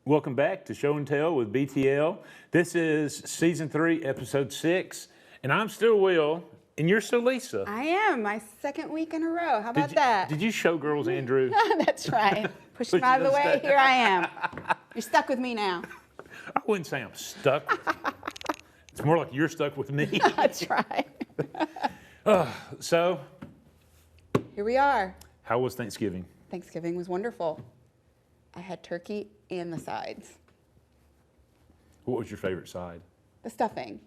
Welcome back to Show and Tell with BTL. This is Season 3, Episode 6, and I'm still Will, and you're still Lisa. I am, my second week in a row. How about that? Did you show girls Andrew? That's right. Push him out of the way, here I am. You're stuck with me now. I wouldn't say I'm stuck. It's more like you're stuck with me. That's right. So, Here we are. how was Thanksgiving? Thanksgiving was wonderful. I had turkey and the sides. What was your favorite side? The stuffing.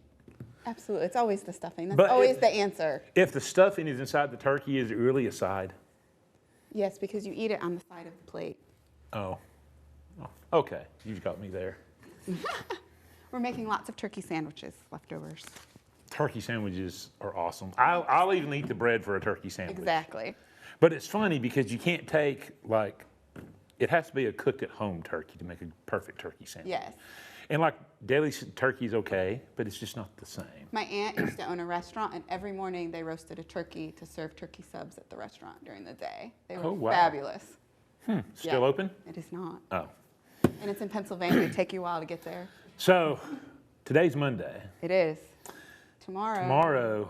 Absolutely. It's always the stuffing. That's But always if- the answer. If the stuffing is inside the turkey, is it really a side? Yes, because you eat it on the side of the plate. Oh, okay. You've got me there. We're making lots of turkey sandwiches, leftovers. Turkey sandwiches are awesome. I'll even eat the bread for a turkey sandwich. Exactly. But it's funny because you can't take, like, it has to be a cooked at home turkey to make a perfect turkey sandwich. Yes. And like deli turkey is okay, but it's just not the same. My aunt used to own a restaurant, and every morning they roasted a turkey to serve turkey subs at the restaurant during the day. They were Oh, wow. fabulous. Still Yeah. open? It is not. Oh. And it's in Pennsylvania. It'd take you a while to get there. So today's Monday. It is. Tomorrow.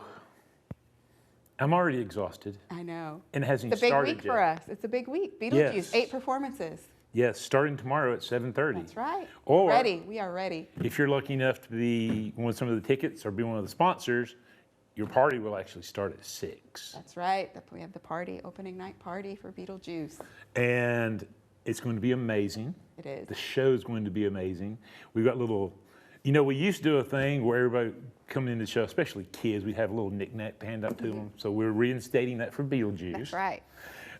I'm already exhausted. I know. And it hasn't It's a big started week yet. for us. It's a big week. BeetleJuice, Yes. 8 performances. Yes, starting tomorrow at 7:30. That's right. Or Ready. We are ready. if you're lucky enough to be one of some of the tickets or be one of the sponsors, your party will actually start at 6. That's right. We have the party, opening night party for BeetleJuice. And it's going to be amazing. It is. The show's going to be amazing. We've got little, we used to do a thing where everybody coming in the show, especially kids, we'd have a little knick-knack to hand out to them. So we're reinstating that for BeetleJuice. That's right.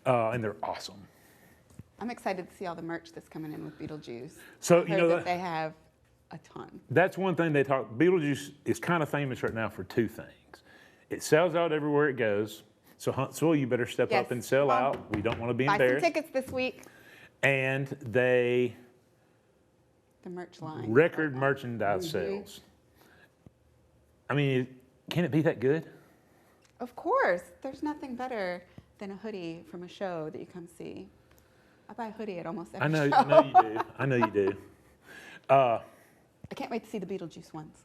And they're awesome. I'm excited to see all the merch that's coming in with BeetleJuice. So, I heard that they have a ton. that's one thing they talk, BeetleJuice is kind of famous right now for two things. It sells out everywhere it goes. So Huntsville, you better step Yes. up and sell out. We don't want to be Buy some embarrassed. tickets this week. And they The merch line. record merchandise sales. I mean, can it be that good? Of course. There's nothing better than a hoodie from a show that you come see. I buy a hoodie at almost every show. I know you do. I know you do. I can't wait to see the BeetleJuice ones.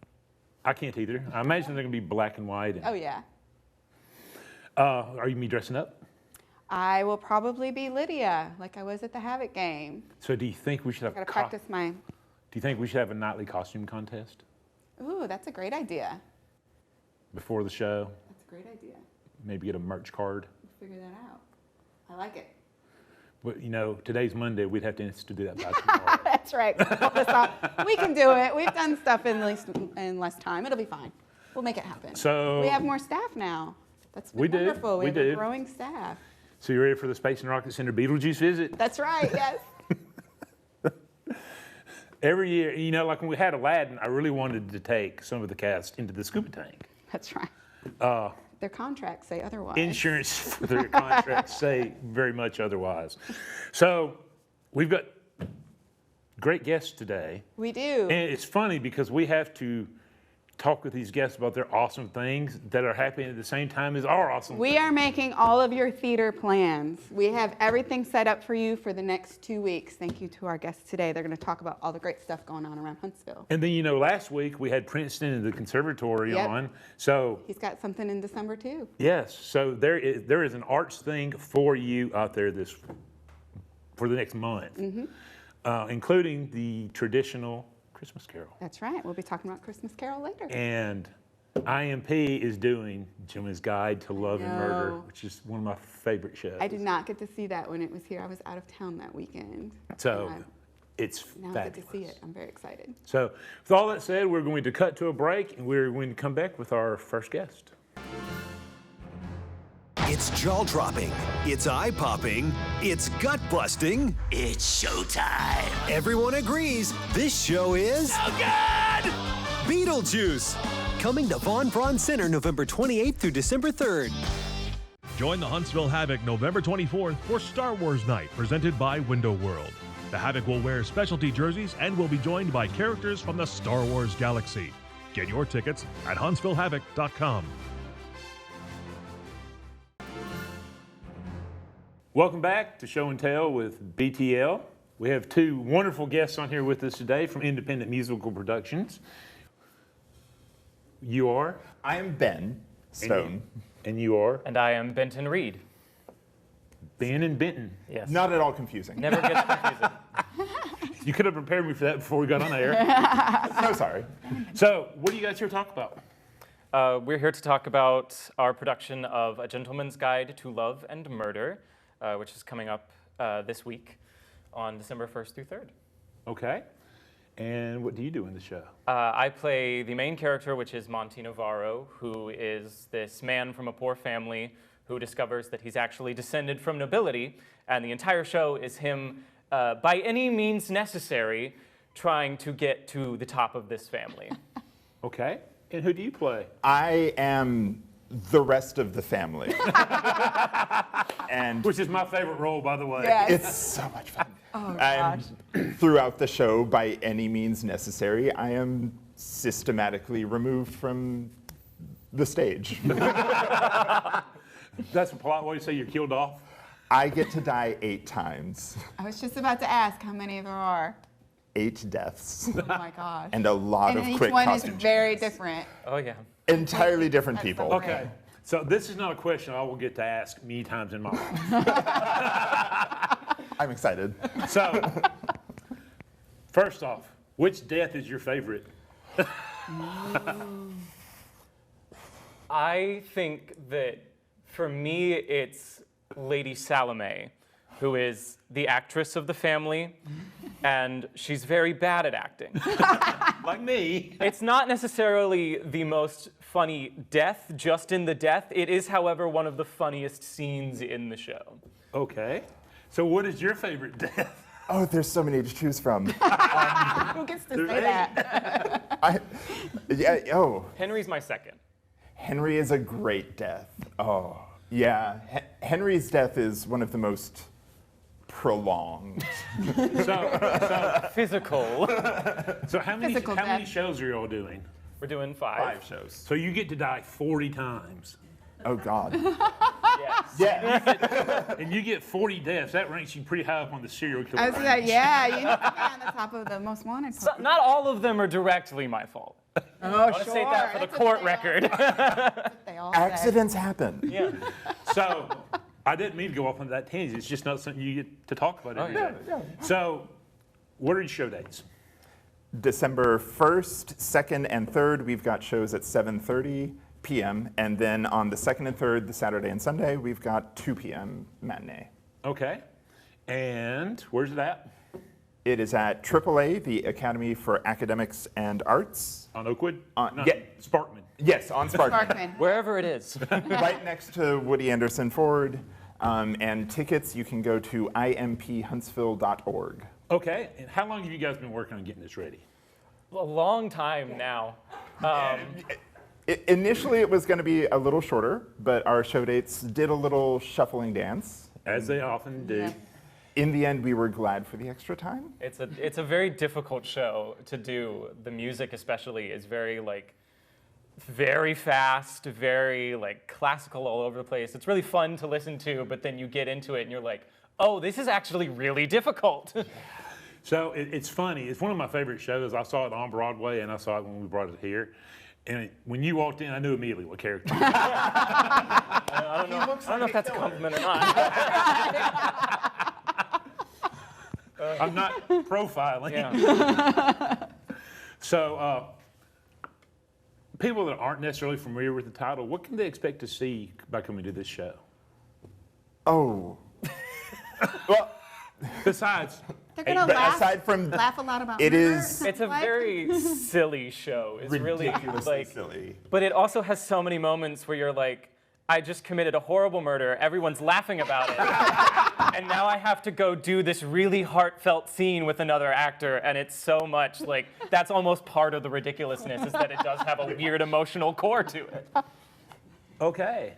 I can't either. I imagine they're going to be black and white. Oh, yeah. Are you going to be dressing up? I will probably be Lydia, like I was at the Havoc game. So do you think we should have Got to practice my... Do you think we should have a nightly costume contest Ooh, that's a great idea. before the show? That's a great idea. Maybe get a merch card. We'll figure that out. I like it. But today's Monday. We'd have to do that by tomorrow. That's right. We'll pull this off. We can do it. We've done stuff in less time. It'll be fine. We'll make it happen. So We have more staff now. That's been We do. wonderful. We have do. a growing staff. So you ready for the Space and Rocket Center BeetleJuice visit? That's right, yes. Every year, like when we had Aladdin, I really wanted to take some of the cast into the scuba tank. That's right. Their contracts say otherwise. Insurance for their contracts say very much otherwise. So we've got great guests today. We do. And it's funny because we have to talk with these guests about their awesome things that are happening at the same time as our awesome We are making all of your theater plans. We have everything set up for you for the next 2 weeks. Thank you to our guests today. They're going to talk about all the great stuff going on around Huntsville. And then, last week we had Princeton and the Conservatory Yep. on. So, He's got something in December too. yes, so there is an arts thing for you out there for the next month, including the traditional Christmas Carol. That's right. We'll be talking about Christmas Carol later. And IMP is doing Gentleman's Guide to Love and Murder, know. which is one of my favorite shows. I did not get to see that when it was here. I was out of town that weekend. So And it's now I fabulous. get to see it. I'm very excited. So with all that said, we're going to cut to a break and we're going to come back with our first guest. It's jaw-dropping, it's eye-popping, it's gut-busting. It's showtime. Everyone agrees this show is So good! BeetleJuice. Coming to Von Braun Center November 28th through December 3rd. Join the Huntsville Havoc November 24th for Star Wars Night, presented by Window World. The Havoc will wear specialty jerseys and will be joined by characters from the Star Wars galaxy. Get your tickets at huntsvillehavoc.com. Welcome back to Show and Tell with BTL. We have two wonderful guests on here with us today from Independent Musical Productions. You are? I am Ben Stone. And you are? And I am Benton Reed. Ben and Benton. Yes. Not at all confusing. Never gets confusing. You could have prepared me for that before we got on air. So sorry. So, what are you guys here to talk about? We're here to talk about our production of A Gentleman's Guide to Love and Murder, which is coming up this week on December 1st through 3rd. Okay. And what do you do in the show? I play the main character, which is Monty Navarro, who is this man from a poor family who discovers that he's actually descended from nobility, and the entire show is him, by any means necessary, trying to get to the top of this family. Okay. And who do you play? I am the rest of the family. And Which is my favorite role, by the way. Yes. it's so much fun. Oh, I'm throughout the show, by any means necessary, I am systematically removed from the stage. That's a polite way to say you're killed off. I get to die 8 times. I was just about to ask how many there are. 8 deaths. Oh my gosh. And a lot of each quick one is costume very changes. different. Oh, yeah. Entirely different That's people. so Okay. So this is not a question I will get to ask many times in my life. I'm excited. So, first off, which death is your favorite? I think that for me, it's Lady Salome, who is the actress of the family, and she's very bad at acting. Like me. It's not necessarily the most funny death, just in the death. It is, however, one of the funniest scenes in the show. Okay. So what is your favorite death? Oh, there's so many to choose from. Who gets to say that? Henry's my second. Henry is a great death. Oh, yeah. Henry's death is one of the most prolonged. Physical. So how many Physical how many death. shows are you all doing? We're doing 5. 5 shows. So you get to die 40 times. Oh, God. Yes. Yeah. And you get 40 deaths. That ranks you pretty high up on the serial killer I was rank. like, yeah, you need to be on the top of the most wanted. So, not all of them are directly my fault. Oh, I want to state that for the court record. They all say. Accidents happen. Yeah. So I didn't mean to go off on that tangent. It's just not something you get to talk about every day. So what are your show dates? December 1st, 2nd, and 3rd, we've got shows at 7:30 p.m. And then on the 2nd and 3rd, the Saturday and Sunday, we've got 2 p.m. matinee. Okay. And where's it at? It is at AAA, the Academy for Academics and Arts. On Oakwood? On- No, yeah. Sparkman. Yes, on Sparkman. Sparkman. Wherever it is. Right next to Woody Anderson Ford. And tickets, you can go to imphuntsville.org. Okay. And how long have you guys been working on getting this ready? A long time now. Initially, it was going to be a little shorter, but our show dates did a little shuffling dance. As they often do. Yeah. In the end, we were glad for the extra time. It's a very difficult show to do. The music especially is very fast, very classical all over the place. It's really fun to listen to, but then you get into it and you're like, oh, this is actually really difficult. So it's funny. It's one of my favorite shows. I saw it on Broadway and I saw it when we brought it here. And when you walked in, I knew immediately what character. I don't know if that's a compliment or not. I'm not profiling. Yeah. So people that aren't necessarily familiar with the title, what can they expect to see by coming to this show? Oh. Well, They're gonna but laugh, aside from laugh a lot about it murder. is It's a What? very silly show. It's really ridiculously silly. But it also has so many moments where you're like, I just committed a horrible murder. Everyone's laughing about it. And now I have to go do this really heartfelt scene with another actor. And it's so much that's almost part of the ridiculousness is that it does have a weird emotional core to it. Okay.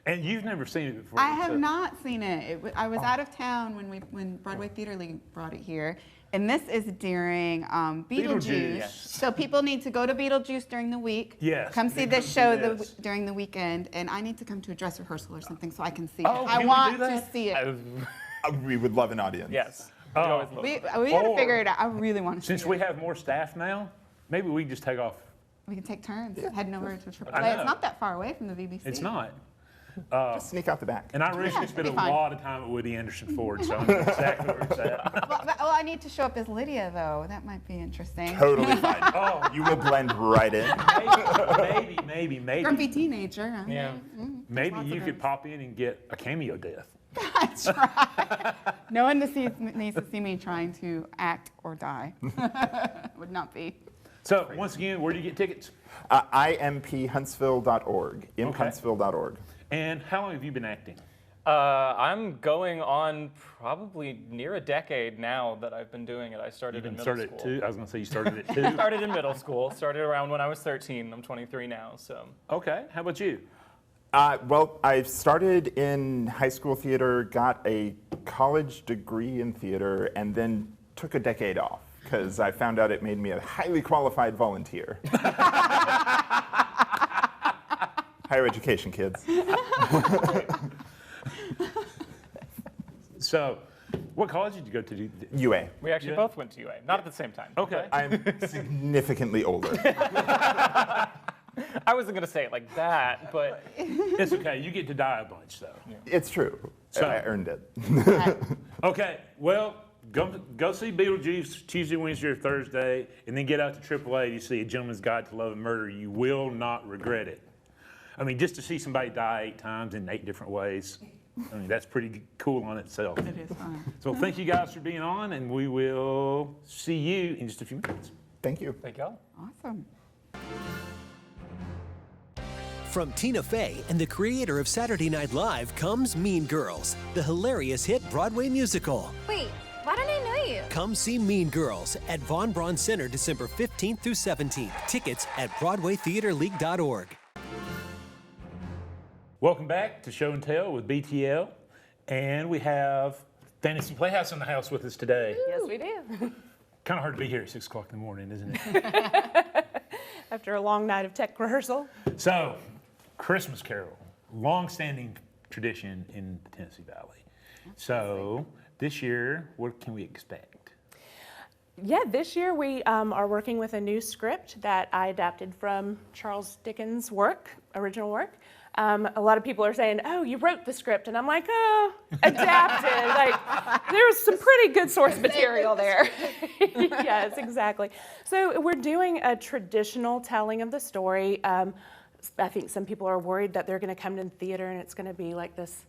And you've never seen it before. I have so- not seen it. I was out of town when Broadway Theater League brought it here. And this is during BeetleJuice. BeetleJuice. Yes. So people need to go to BeetleJuice during the week. Yes, Come see they this come show see this. during the weekend. And I need to come to a dress rehearsal or something so I can see Oh, it. can I we want do to that? see it. We would love an audience. Yes. always love We it. gotta Or- figure it out. I really want to. Since we have more staff now, maybe we can just take off. we can take turns heading over to AAA. I know. It's not that far away from the BBC. It's not. Just sneak out the back. And I recently spent a be fine. lot of time at Woody Anderson Ford, so I know exactly where it's at. Well, I need to show up as Lydia though. That might be interesting. Totally fine. Oh, You will blend right in. maybe. Grumpy teenager. Huh? Yeah. Maybe lots you of could those. pop in and get a cameo death. That's right. No one needs to see me trying to act or die. Would not be. So once again, where do you get tickets? IMPHuntsville.org. IMPHuntsville.org. And how long have you been acting? I'm going on probably near a decade now that I've been doing it. I started in middle Started school. at 2? I was going to say you started at 2. Started in middle school. Started around when I was 13. I'm 23 now, so. Okay, how about you? Well, I started in high school theater, got a college degree in theater, and then took a decade off because I found out it made me a highly qualified volunteer. Higher education, kids. So, what college did you go to? UA. We actually Yeah. both went to UA, not at the same time. Okay. I'm significantly older. I wasn't going to say it like that, but It's okay. You get to die a bunch, though. It's true. So- I earned it. Okay. Well, go see BeetleJuice Tuesday, Wednesday, or Thursday, and then get out to AAA to see A Gentleman's Guide to Love and Murder. You will not regret it. I mean, just to see somebody die 8 times in 8 different ways, I mean, that's pretty cool on itself. It is fun. So thank you guys for being on, and we will see you in just a few minutes. Thank you. thank y'all. Awesome. From Tina Fey and the creator of Saturday Night Live comes Mean Girls, the hilarious hit Broadway musical. Wait, why don't I know you? Come see Mean Girls at Von Braun Center December 15th through 17th. Tickets at BroadwayTheaterLeague.org. Welcome back to Show and Tell with BTL, and we have Fantasy Playhouse in the house with us today. Yes, we do. Kind of hard to be here at 6 o'clock in the morning, isn't it? After a long night of tech rehearsal. So, Christmas Carol, long-standing tradition in the Tennessee Valley. So, this year, what can we expect? Yeah, this year we are working with a new script that I adapted from Charles Dickens' original work. A lot of people are saying, "Oh, you wrote the script," and I'm like, "Oh, adapted." Like, there's some pretty good source material there. Yes, exactly. So we're doing a traditional telling of the story. I think some people are worried that they're going to come to the theater and it's going to be like this,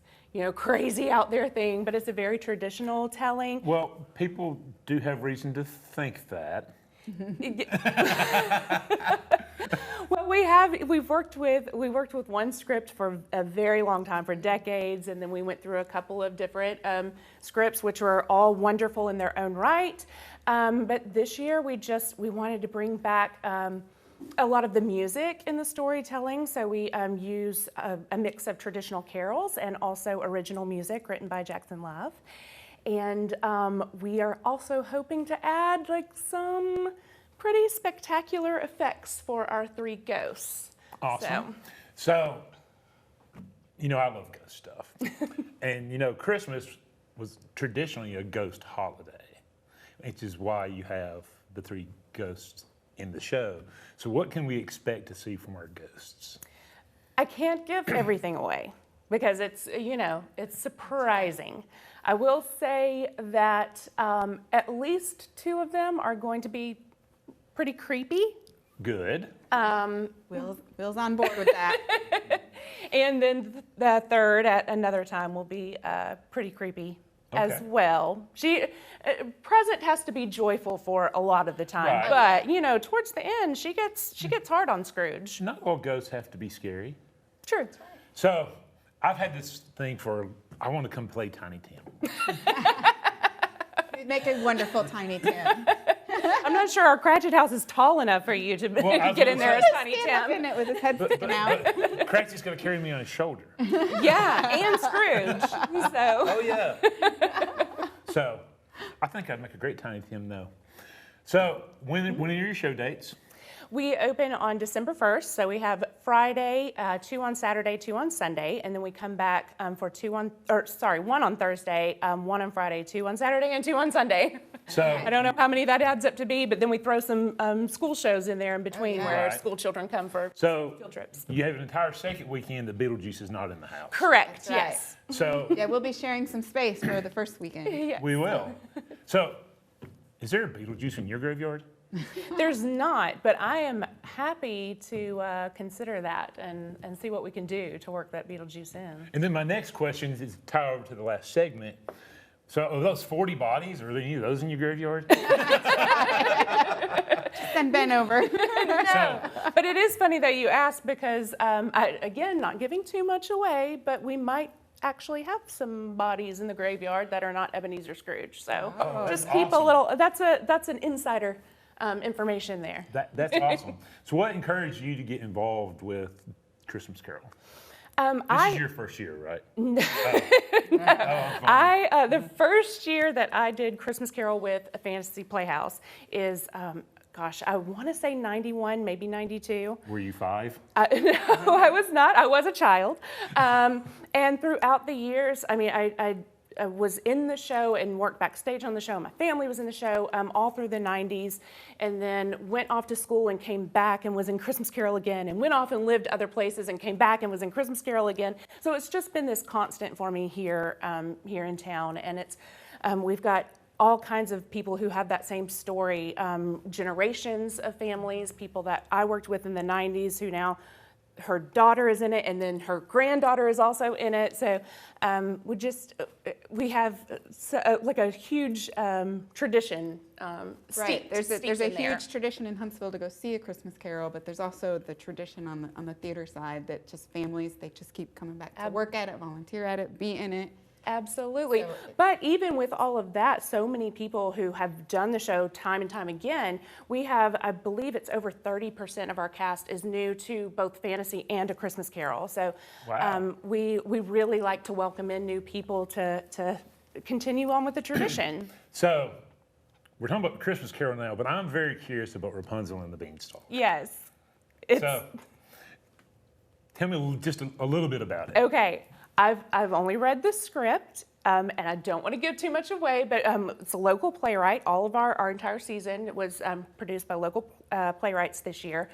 crazy out there thing, but it's a very traditional telling. Well, people do have reason to think that. Well, we've worked with one script for a very long time, for decades, and then we went through a couple of different scripts, which were all wonderful in their own right. But this year we wanted to bring back a lot of the music in the storytelling. So we use a mix of traditional carols and also original music written by Jackson Love. And we are also hoping to add some pretty spectacular effects for our 3 ghosts. Awesome. So, I love ghost stuff. And, Christmas was traditionally a ghost holiday, which is why you have the 3 ghosts in the show. So what can we expect to see from our ghosts? I can't give everything away because it's surprising. I will say that at least 2 of them are going to be pretty creepy. Good. Will's on board with that. And then the third at another time will be pretty creepy as Okay. well. Present has to be joyful for a lot of the time, Right. but towards the end she gets hard on Scrooge. Not all ghosts have to be scary. True. So I've had this thing I want to come play Tiny Tim. You'd make a wonderful Tiny Tim. I'm not sure our Cratchit house is tall enough for you to Well, I was get in gonna there say- as Tiny Stand up in Tim. it with his head sticking out. But Cratchit's going to carry me on his shoulder. Yeah, and Scrooge. So. Yeah. So I think I'd make a great Tiny Tim, though. So when are your show dates? We open on December 1st, so we have Friday, 2 on Saturday, 2 on Sunday, and then we come back for 1 on Thursday, 1 on Friday, 2 on Saturday, and 2 on Sunday. So I don't know how many that adds up to be, but then we throw some school shows in there in between where Right. school children come for So field trips. you have an entire second weekend that BeetleJuice is not in the house. Correct, That's right. yes. So Yeah, we'll be sharing some space for the first weekend. Yes. we will. So is there a BeetleJuice in your graveyard? There's not, but I am happy to consider that and see what we can do to work that Beetlejuice in. And then my next question is tie over to the last segment. So are those 40 bodies, are there any of those in your graveyard? Send Ben over. So, But it is funny that you asked because, again, not giving too much away, but we might actually have some bodies in the graveyard that are not Ebenezer Scrooge. So just keep awesome. a little. That's an insider information there. that's awesome. So what encouraged you to get involved with Christmas Carol? This is your first year, right? The first year that I did Christmas Carol with a Fantasy Playhouse is, I want to say 91, maybe 92. Were you 5? No, I was not. I was a child. And throughout the years, I mean, I was in the show and worked backstage on the show. My family was in the show all through the 90s, and then went off to school and came back and was in Christmas Carol again, and went off and lived other places and came back and was in Christmas Carol again. So it's just been this constant for me here, here in town. And it's we've got all kinds of people who have that same story, generations of families, people that I worked with in the 90s who now, her daughter is in it, and then her granddaughter is also in it. So we have like a huge tradition. Right. There's a steeped in there. huge tradition in Huntsville to go see A Christmas Carol, but there's also the tradition on the theater side that just families, they just keep coming back to work at it, volunteer at it, be in it. Absolutely. So But even with all of that, so many people who have done the show time and time again, we have, I believe it's over 30% of our cast is new to both Fantasy and A Christmas Carol. So Wow. we really like to welcome in new people to continue on with the tradition. So we're talking about Christmas Carol now, but I'm very curious about Rapunzel and the Beanstalk. Yes. It's, So tell me just a little bit about it. Okay, I've only read the script, and I don't want to give too much away, but it's a local playwright. All of our entire season was produced by local playwrights this year.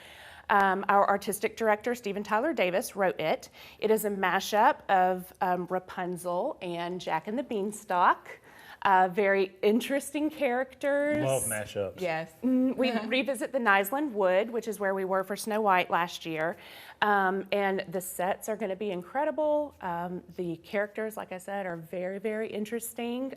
Our artistic director, Steven Tyler Davis, wrote it. It is a mashup of Rapunzel and Jack and the Beanstalk. Very interesting characters. Love mashups. Yes. We revisit the Niseland Wood, which is where we were for Snow White last year. And the sets are going to be incredible. The characters, like I said, are very, very interesting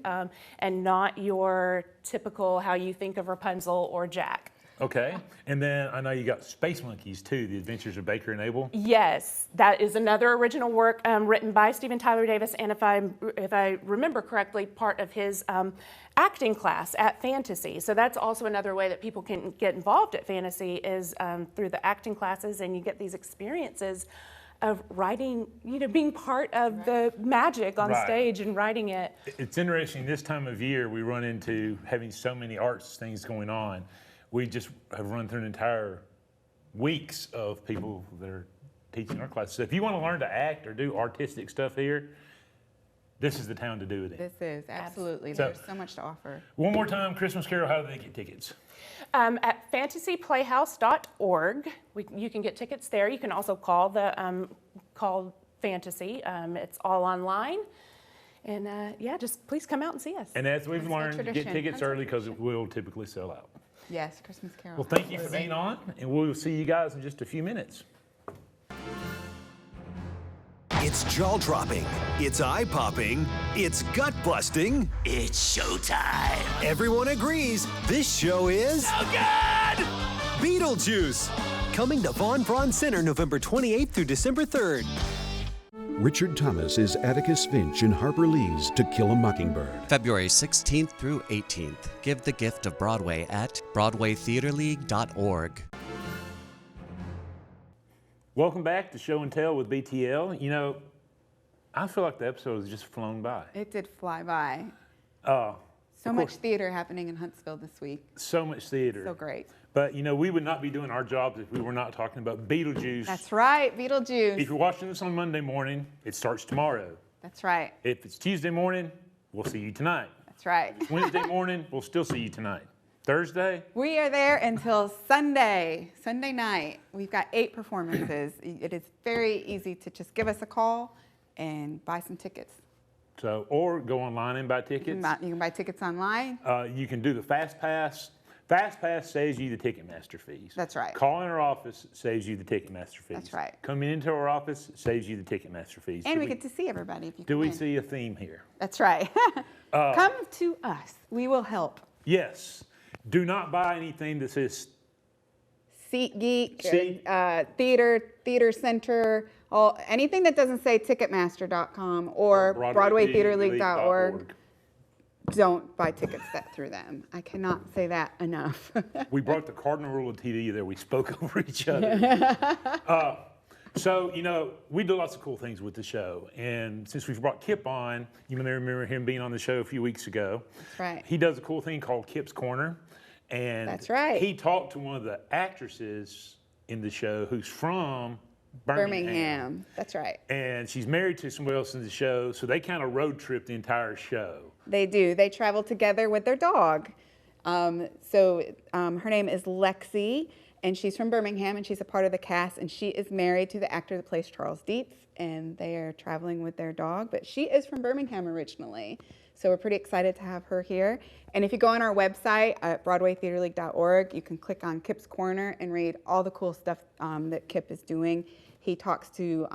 and not your typical how you think of Rapunzel or Jack. Okay. And then I know you got Space Monkeys too, The Adventures of Baker and Abel. Yes, that is another original work written by Steven Tyler Davis, and if I remember correctly, part of his acting class at Fantasy. So that's also another way that people can get involved at Fantasy is through the acting classes, and you get these experiences of writing, being part of the magic on Right. stage and writing it. It's interesting, this time of year we run into having so many arts things going on. We just have run through an entire weeks of people that are teaching our classes. So if you want to learn to act or do artistic stuff here, this is the town to do it in. This is, absolutely. So- There's so much to offer. One more time, Christmas Carol, how do they get tickets? At fantasyplayhouse.org, you can get tickets there. You can also call call Fantasy. It's all online. And just please come out and see us. And as we've That's the learned, get tradition. tickets early because it will typically sell out. Yes, Christmas Carol. Well, thank you for being on, and we'll see you guys in just a few minutes. It's jaw-dropping, it's eye-popping, it's gut-busting. It's showtime. Everyone agrees this show is So good! BeetleJuice. Coming to Von Braun Center November 28th through December 3rd. Richard Thomas is Atticus Finch in Harper Lee's To Kill a Mockingbird. February 16th through 18th. Give the gift of Broadway at BroadwayTheaterLeague.org. Welcome back to Show and Tell with BTL. You know, I feel like the episode has just flown by. It did fly by. So much theater happening in Huntsville this week. So much theater. So great. But, we would not be doing our jobs if we were not talking about BeetleJuice. That's right, BeetleJuice. If you're watching this on Monday morning, it starts tomorrow. That's right. If it's Tuesday morning, we'll see you tonight. That's right. If it's Wednesday morning, we'll still see you tonight. Thursday? We are there until Sunday night. We've got 8 performances. It is very easy to just give us a call and buy some tickets. So, or go online and buy tickets. You can buy tickets online. You can do the Fast Pass. Fast Pass saves you the Ticketmaster fees. That's right. Calling our office saves you the Ticketmaster fees. That's right. Coming into our office saves you the Ticketmaster fees. And we get to see everybody if you Do come we in. see a theme here? That's right. Come to us. We will help. Yes. Do not buy anything that says SeatGeek, Seat- Theater Center, anything that doesn't say Ticketmaster.com or BroadwayTheaterLeague.org. Don't buy tickets through them. I cannot say that enough. We brought the cardinal rule of TV there. We spoke over each other. So, we do lots of cool things with the show. And since we've brought Kip on, you may remember him being on the show a few weeks ago. That's right. He does a cool thing called Kip's Corner. And that's right. He talked to one of the actresses in the show who's from Birmingham. That's right. And she's married to someone else in the show. So they kind of road trip the entire show. They do. They travel together with their dog. Her name is Lexi, and she's from Birmingham, and she's a part of the cast, and she is married to the actor that plays Charles Dietz, and they are traveling with their dog, but she is from Birmingham originally. So we're pretty excited to have her here. And if you go on our website at BroadwayTheaterLeague.org, you can click on Kip's Corner and read all the cool stuff that Kip is doing. He talks to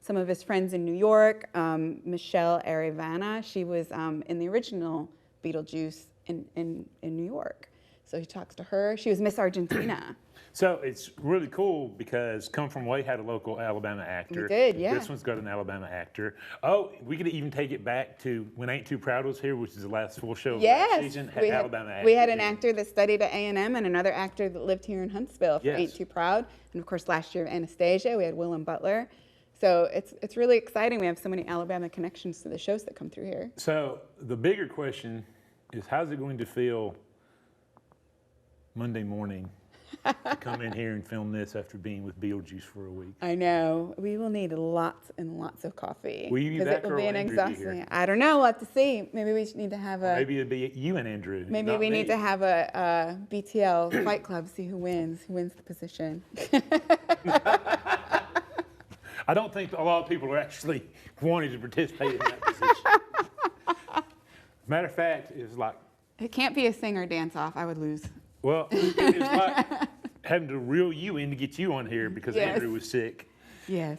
some of his friends in New York. Michelle Arivana, she was in the original BeetleJuice in New York. So he talks to her. She was Miss Argentina. So it's really cool because Come From Away had a local Alabama actor. We did, yeah. This one's got an Alabama actor. Oh, we could even take it back to when Ain't Too Proud was here, which is the last full show of last season. Had Alabama actors. We had an actor that studied at A&M and another actor that lived here in Huntsville for Ain't Too Proud. And of course, last year, Anastasia, we had Wil and Butler. So it's really exciting. We have so many Alabama connections to the shows that come through here. So the bigger question is, how's it going to feel Monday morning to come in here and film this after being with BeetleJuice for a week? I know. We will need lots and lots of coffee. Will you be back, it will or be will an Andrew be exhausting. here? I don't know. We'll have to see. Maybe we need to have a. Maybe it'd be you and Andrew. Maybe not we me. need to have a BTL fight club. See who wins the position. I don't think a lot of people are actually wanting to participate in that position. Matter of fact, it's like. It can't be a sing or dance off. I would lose. Well, it's like having to reel you in to get you on here because Yes. Andrew was sick. Yes.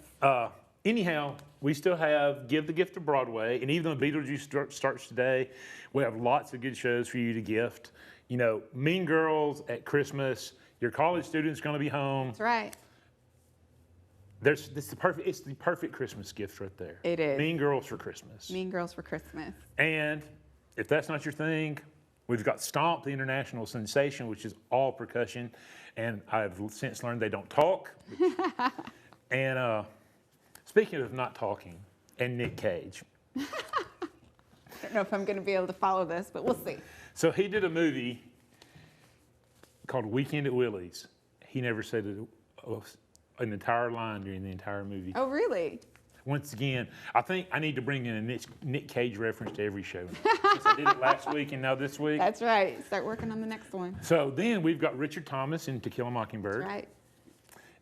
Anyhow, we still have Give the Gift of Broadway, and even though BeetleJuice starts today, we have lots of good shows for you to gift. Mean Girls at Christmas. Your college student's going to be home. That's right. It's the perfect Christmas gift right there. It is. Mean Girls for Christmas. Mean Girls for Christmas. And if that's not your thing, we've got Stomp, the international sensation, which is all percussion. And I've since learned they don't talk. And speaking of not talking, and Nick Cage. I don't know if I'm going to be able to follow this, but we'll see. So he did a movie called Weekend at Willie's. He never said an entire line during the entire movie. Oh, really? Once again, I think I need to bring in a Nick Cage reference to every show. Since I did it last week and now this week. That's right. Start working on the next one. So then we've got Richard Thomas in To Kill a Mockingbird. That's right.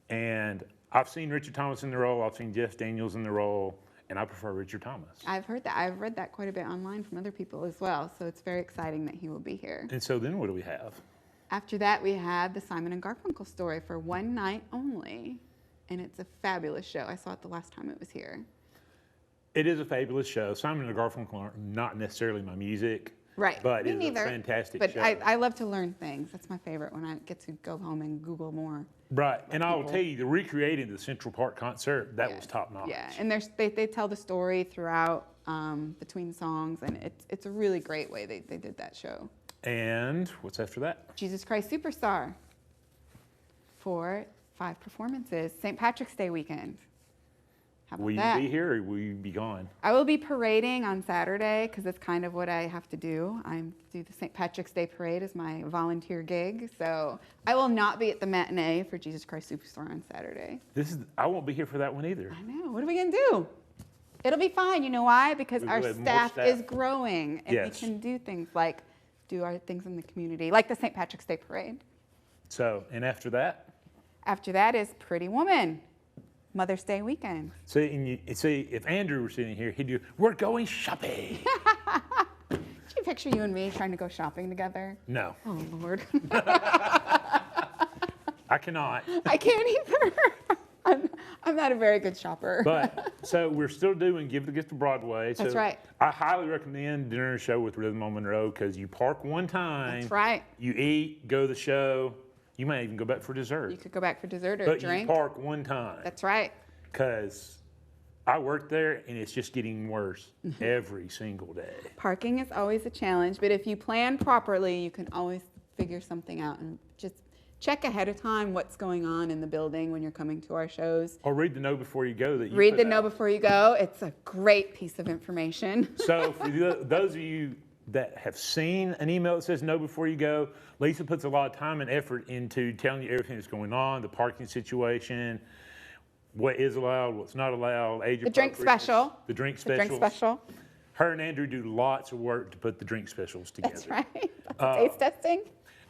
And I've seen Richard Thomas in the role. I've seen Jeff Daniels in the role. And I prefer Richard Thomas. I've heard that. I've read that quite a bit online from other people as well. So it's very exciting that he will be here. And so then what do we have? After that, we have the Simon and Garfunkel story for one night only. And it's a fabulous show. I saw it the last time it was here. It is a fabulous show. Simon and Garfunkel are not necessarily my music. Right. But Me it's neither. a fantastic but show. I love to learn things. That's my favorite when I get to go home and Google more. Right. And I will people. tell you, the recreating the Central Park concert, that was top notch. Yeah, and they tell the story throughout between songs, and it's a really great way they did that show. And what's after that? Jesus Christ Superstar for 5 performances, St. Patrick's Day weekend. How about Will you that? be here or will you be gone? I will be parading on Saturday because it's kind of what I have to do. I do the St. Patrick's Day Parade as my volunteer gig. So I will not be at the matinee for Jesus Christ Superstar on Saturday. I won't be here for that one either. I know. What are we going to do? It'll be fine. You know why? Because We'll our have more staff staff. is growing and Yes. we can do things like do our things in the community, like the St. Patrick's Day Parade. So, and after that? After that is Pretty Woman, Mother's Day weekend. See, if Andrew were sitting here, he'd do, we're going shopping. Can you picture you and me trying to go shopping together? No, Oh, Lord. I cannot. I can't either. I'm not a very good shopper. But, so we're still doing Give the Gift of Broadway. So That's right. I highly recommend dinner and show with Rhythm on Monroe because you park one time. That's right. You eat, go to the show. You might even go back for dessert. You could go back for dessert or But drink. you park one time. That's right. Because I work there and it's just getting worse every single day. Parking is always a challenge, but if you plan properly, you can always figure something out and just check ahead of time what's going on in the building when you're coming to our shows. Or read the note before you go that you Read put the note out. before you go. It's a great piece of information. So for those of you that have seen an email that says no before you go, Lisa puts a lot of time and effort into telling you everything that's going on, the parking situation, what is allowed, what's not allowed, age The drink appropriateness, special. The drink The specials. drink special. Her and Andrew do lots of work to put the drink specials together. That's right. Taste testing.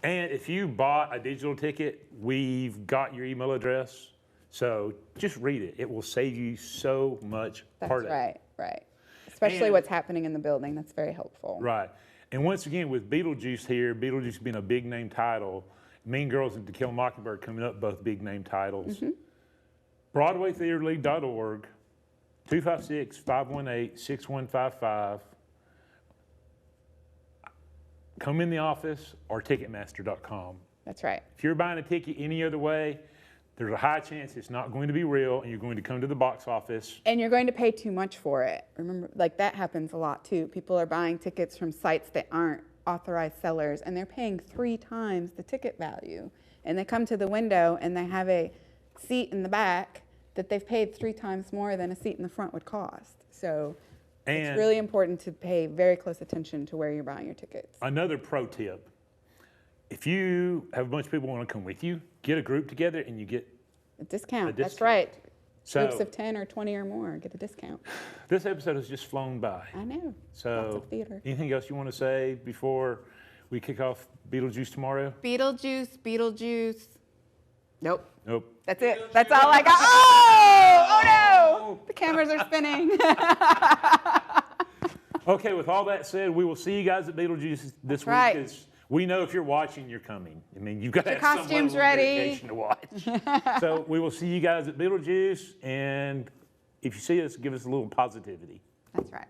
And if you bought a digital ticket, we've got your email address. So just read it. It will save you so much That's heartache. right, right. Especially And- what's happening in the building. That's very helpful. Right. And once again, with BeetleJuice here, BeetleJuice being a big name title, Mean Girls and To Kill a Mockingbird coming up, both big name titles. BroadwayTheaterLeague.org, 256-518-6155. Come in the office or Ticketmaster.com. That's right. If you're buying a ticket any other way, there's a high chance it's not going to be real and you're going to come to the box office. And you're going to pay too much for it. Remember, like that happens a lot too. People are buying tickets from sites that aren't authorized sellers and they're paying 3 times the ticket value. And they come to the window and they have a seat in the back that they've paid 3 times more than a seat in the front would cost. So it's And- really important to pay very close attention to where you're buying your tickets. Another pro tip, if you have a bunch of people who want to come with you, get a group together and you get A discount, A that's discount. right. So- Groups of 10 or 20 or more get a discount. this episode has just flown by. I know. Lots So of theater. anything else you want to say before we kick off BeetleJuice tomorrow? BeetleJuice, BeetleJuice. Nope. Nope. That's it. That's all I got. Oh no! The cameras are spinning. Okay, with all that said, we will see you guys at BeetleJuice this week. right. 'Cause we know if you're watching, you're coming. I mean, you've got to Your have some costumes level of ready. dedication to watch. So we will see you guys at BeetleJuice, and if you see us, give us a little positivity. That's right.